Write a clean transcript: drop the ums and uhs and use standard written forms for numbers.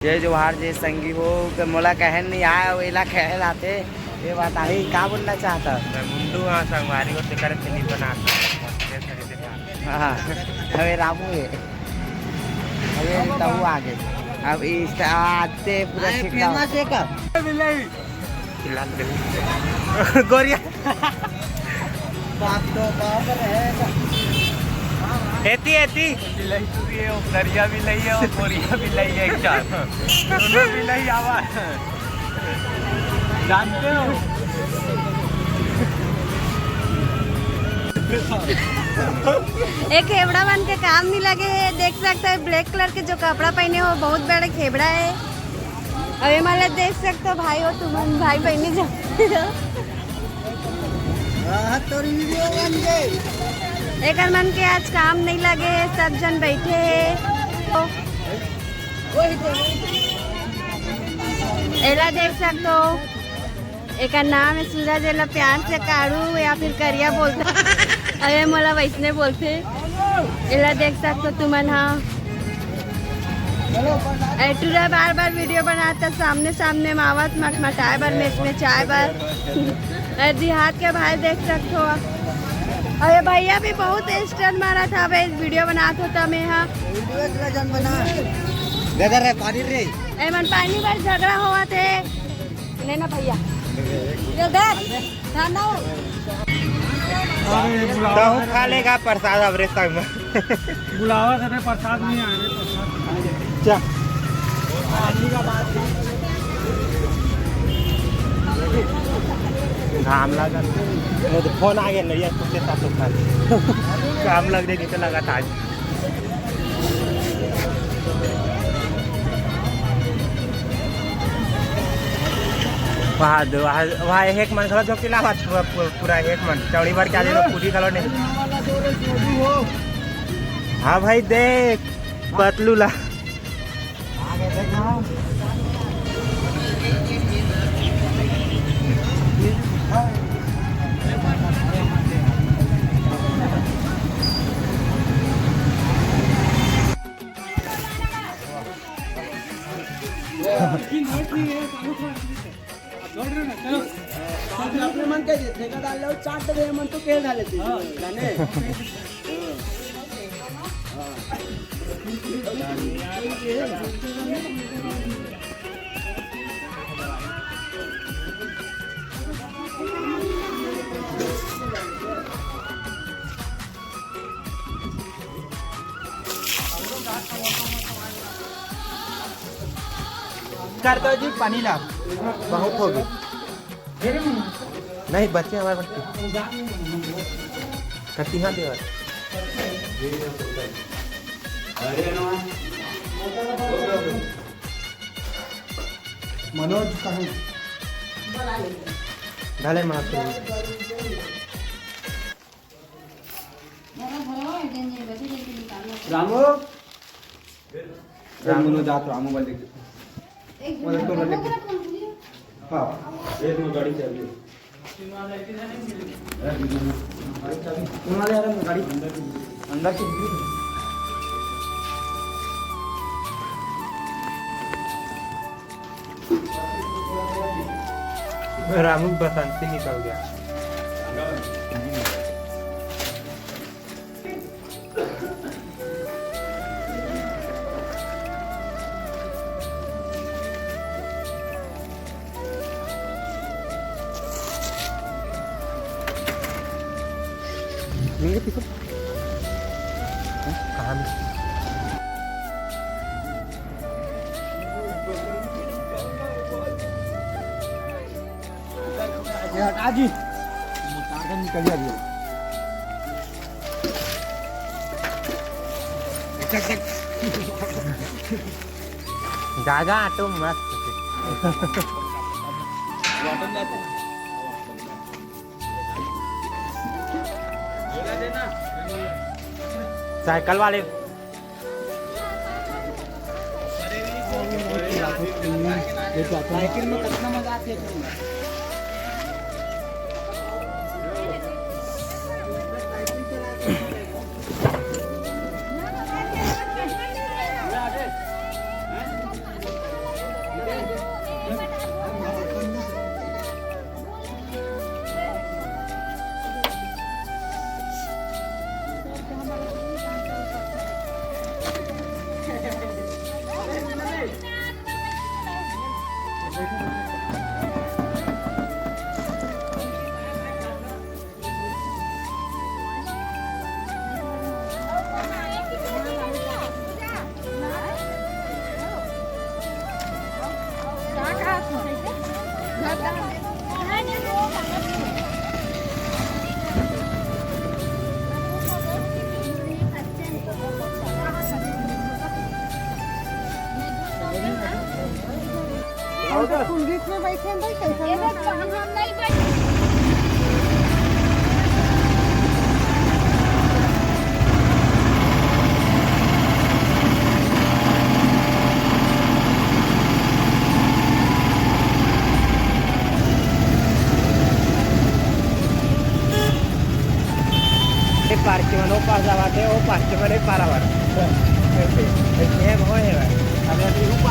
जय जोहार जय संगी हो के मोला कहन नहीं आया वेला कहल आते ये बात आई का बोलना चाहता मैं मुंडू हाँ संगवारी को तेकर फिल्म बनाता हाँ अबे रामू है अबे तब आगे अब इस आते पूरा फेमस है का खिलाल दे गोरिया बाप तो बाप रहेगा एती एती दरिया भी लई है और गोरिया भी लई है एक साथ दोनों भी लई आवा जानते हो एक खेबड़ा बन के काम नहीं लगे है। देख सकते हैं ब्लैक कलर के जो कपड़ा पहने हो बहुत बड़ा खेबड़ा है। अभी मतलब देख सकते हो भाई हो तुम भाई बहनी जाओ एक मन के आज काम नहीं लगे है, सब जन बैठे हैं तो एला देख सकते हो एक नाम है सूरज एला प्यार से काड़ू या फिर करिया बोलते अरे मोला वैसने बोलते एला देख सकते हो तुमन हाँ एटूरा बार बार वीडियो बनाता सामने सामने मावत मटमटाए बर में चाय बर देहात के भाई देख सकते हो। अरे भैया भी बहुत स्टन मारा था भाई वीडियो बनाता होता मैं हाँ पानी रे एमन पानी बार झगड़ा हुआ थे लेना भैया तो खा लेगा प्रसाद अब रेस्ता में बुलावा करे प्रसाद नहीं आए क्या घाम लगा तो फोन आ गया नहीं कुत्ते साथ तो खा काम लग रही तो लगा था वहाँ एक मन खड़ा जो किला पूरा एक मन चौड़ी बार क्या पूरी खलो नहीं हाँ भाई देख पतलू ला अपने मन के ठेका डाल लो चाट दे मन तो केल डाले जाने कर दो जी पानी ला बहुत होगी नहीं बच्चे हमारे बच्चे कतिहा दे मनोज कहाँ डाले मारते रामू रामू जात रामू वाले मतलब तो लेके हाँ एक में गाड़ी चल रही तुम्हारे यार गाड़ी अंदर की रामू बसंती निकल गया लेंगे पीछे कहाँ में हटा जी निकल जा जागा ऑटो मस्त साइकिल वाले साइकिल में कितना मजा आती है बीच में बैठे हैं भाई कैसा ते पार्किंग पास जावा ते ओ पार्किंग मध्ये पारावर हे भाऊ हे अरे तू